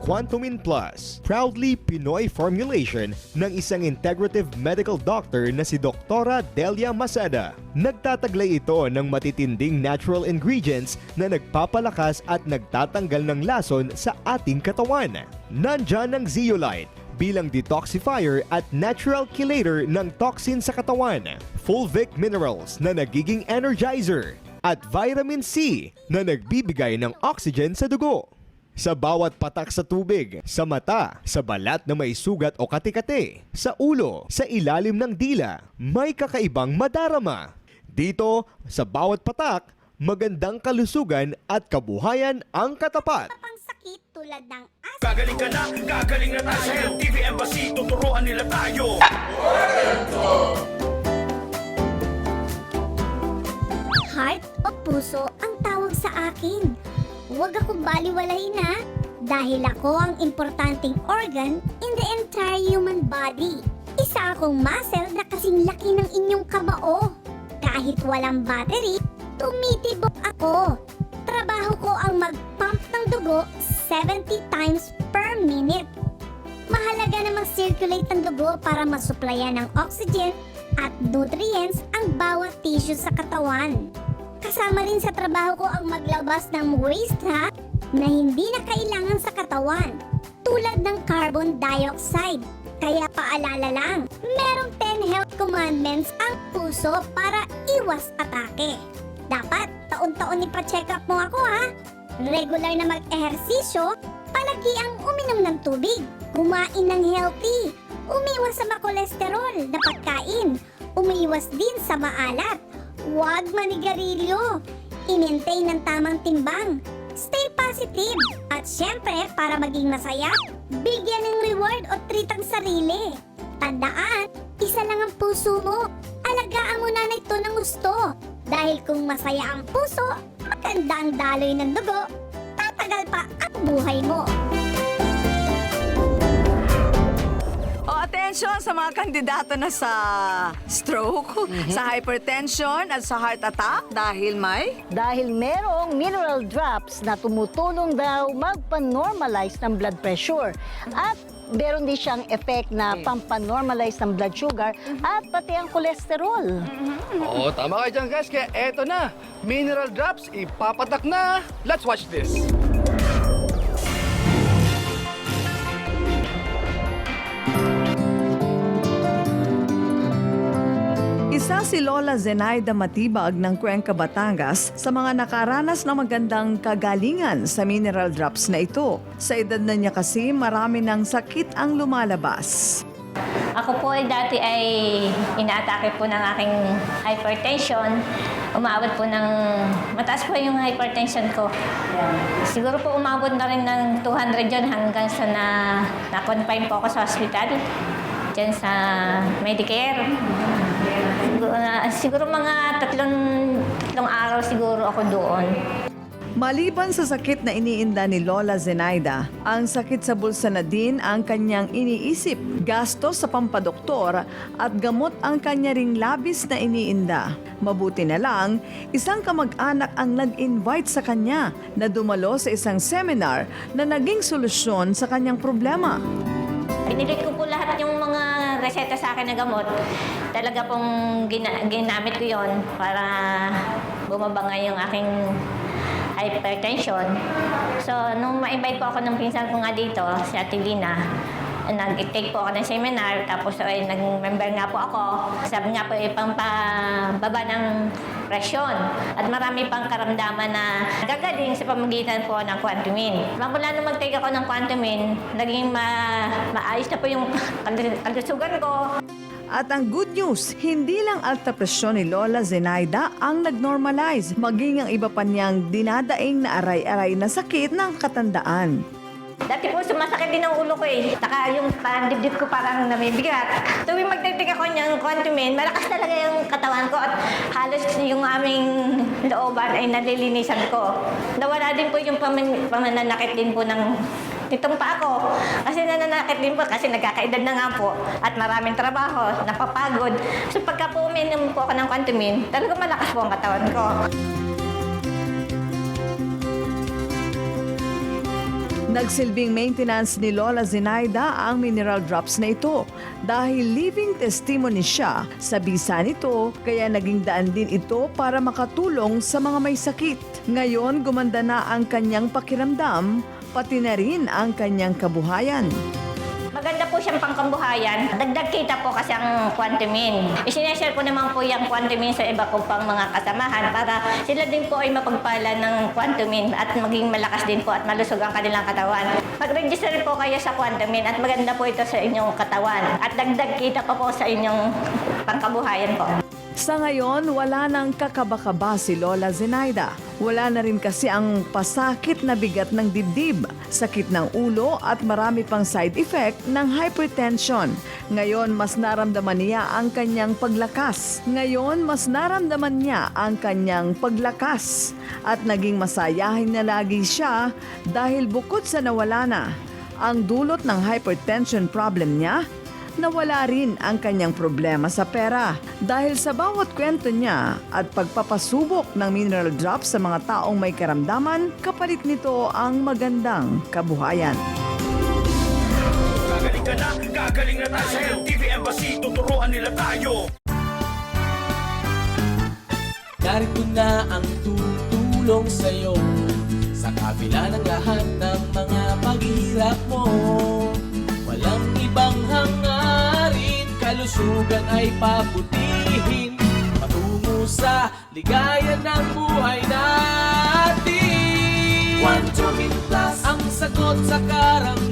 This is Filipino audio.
Quantumin Plus, proudly Pinoy formulation ng isang integrative medical doctor na si Doktora Delia Masada. Nagtataglay ito ng matitinding natural ingredients na nagpapalakas at nagtatanggal ng lason sa ating katawan. Nandyan ang Zeolite bilang detoxifier at natural chelator ng toxin sa katawan, fulvic minerals na nagiging energizer, at vitamin C na nagbibigay ng oxygen sa dugo. Sa bawat patak sa tubig, sa mata, sa balat na may sugat o kati-kati, sa ulo, sa ilalim ng dila, may kakaibang madarama. Dito, sa bawat patak, magandang kalusugan at kabuhayan ang katapat. Pang sakit tulad ng asthma. Gagaling ka na, gagaling na tayo sa LTV Embassy, tuturuan nila tayo. Heart o puso ang tawag sa akin. Huwag akong baliwalain na dahil ako ang importanteng organ in the entire human body. Isa akong muscle na kasing laki ng inyong kabao. Kahit walang battery, tumitibok ako. Trabaho ko ang mag-pump ng dugo 70 times per minute. Mahalaga na mag-circulate ang dugo para masuplayan ng oxygen at nutrients ang bawat tissue sa katawan. Kasama rin sa trabaho ko ang maglabas ng waste rock na hindi na kailangan sa katawan, tulad ng carbon dioxide. Kaya paalala lang, merong 10 health commandments ang puso para iwas atake. Dapat taon-taon ipa-check up mo ako ha. Regular na mag-ehersisyo, palagi ang uminom ng tubig, kumain ng healthy, umiwas sa makolesterol na pagkain, umiwas din sa maalat, huwag manigarilyo, i-maintain ng tamang timbang, stay positive, at syempre para maging masaya, bigyan ng reward o treat ang sarili. Tandaan, isa lang ang puso mo, alagaan mo na ito ng gusto. Dahil kung masaya ang puso, maganda ang daloy ng dugo, tatagal pa ang buhay mo. Attention sa mga kandidato na sa stroke, sa hypertension at sa heart attack dahil Dahil merong mineral drops na tumutulong daw magpa-normalize ng blood pressure. At meron din siyang effect na pampa-normalize ng blood sugar at pati ang cholesterol. Oo, tama kayo dyan guys. Kaya eto na, mineral drops, ipapatak na. Let's watch this. Isa si Lola Zenaida Matibag ng Cuenca, Batangas sa mga nakaranas ng magandang kagalingan sa mineral drops na ito. Sa edad na niya kasi marami ng sakit ang lumalabas. Ako po dati ay inaatake po ng aking hypertension. Umabot po ng, mataas po yung hypertension ko. Siguro po umabot na rin ng 200 yun hanggang sa na-confine po ako sa hospital. Diyan sa Medicare. Siguro mga tatlong araw siguro ako doon. Maliban sa sakit na iniinda ni Lola Zenaida, ang sakit sa bulsa na din ang kanyang iniisip, gastos sa pampadoktor at gamot ang kanya ring labis na iniinda. Mabuti na lang, isang kamag-anak ang nag-invite sa kanya na dumalo sa isang seminar na naging solusyon sa kanyang problema. Pinilit ko po lahat yung mga reseta sa akin na gamot. Talaga pong ginamit ko yon para bumaba nga yung aking hypertension. So, nung ma-invite po ako ng pinsan ko nga dito, si Ate Lina, nag-take po ako ng seminar, tapos ay nag-member nga po ako. Sabi nga po, pampababa ng presyon. At marami pang karamdaman na gagaling sa pamagitan po ng Quantumin. Mula nung mag-take ako ng Quantumin, naging maayos na po yung kalusugan ko. At ang good news, hindi lang alta presyon ni Lola Zenaida ang nag-normalize, maging ang iba pa niyang dinadaing na aray-aray na sakit ng katandaan. Dati po sumasakit din ang ulo ko eh. Saka yung parang dibdib ko parang nabibigat. Tuwing magdagdag ako ng Quantumin, malakas talaga yung katawan ko at halos yung aming looban ay nalilinisan ko. Nawala din po yung pamananakit din po ng nitong pa ako. Kasi nananakit din po kasi nagkakaedad na nga po at maraming trabaho, napapagod. So pagka po uminom po ako ng Quantumin, talaga malakas po ang katawan ko. Nagsilbing maintenance ni Lola Zenaida ang mineral drops na ito dahil living testimony siya sa bisa nito kaya naging daan din ito para makatulong sa mga may sakit. Ngayon gumanda na ang kanyang pakiramdam pati na rin ang kanyang kabuhayan. Maganda po siyang pangkambuhayan. Dagdag kita po kasi ang Quantimin. Isineshare ko naman po yung Quantimin sa iba ko pang mga kasamahan para sila din po ay mapagpala ng Quantimin at maging malakas din po at malusog ang kanilang katawan. Mag-register po kayo sa Quantimin at maganda po ito sa inyong katawan. At dagdag kita pa po sa inyong pangkabuhayan po. Sa ngayon, wala nang kakaba-kaba si Lola Zenaida. Wala na rin kasi ang pasakit na bigat ng dibdib, sakit ng ulo at marami pang side effect ng hypertension. Ngayon, mas naramdaman niya ang kanyang paglakas. At naging masayahin na lagi siya dahil bukod sa nawala na ang dulot ng hypertension problem niya, nawala rin ang kanyang problema sa pera. Dahil sa bawat kwento niya at pagpapasubok ng mineral drops sa mga taong may karamdaman, kapalit nito ang magandang kabuhayan. Gagaling na tayo sa LTV Embassy, tuturuan nila tayo. Narito na ang tutulong sa'yo sa kabila ng lahat ng mga paghihirap mo. Walang ibang hangarin, kalusugan ay paputihin patungo sa ligaya ng buhay natin. Quantumin Plus ang sagot sa karangalan.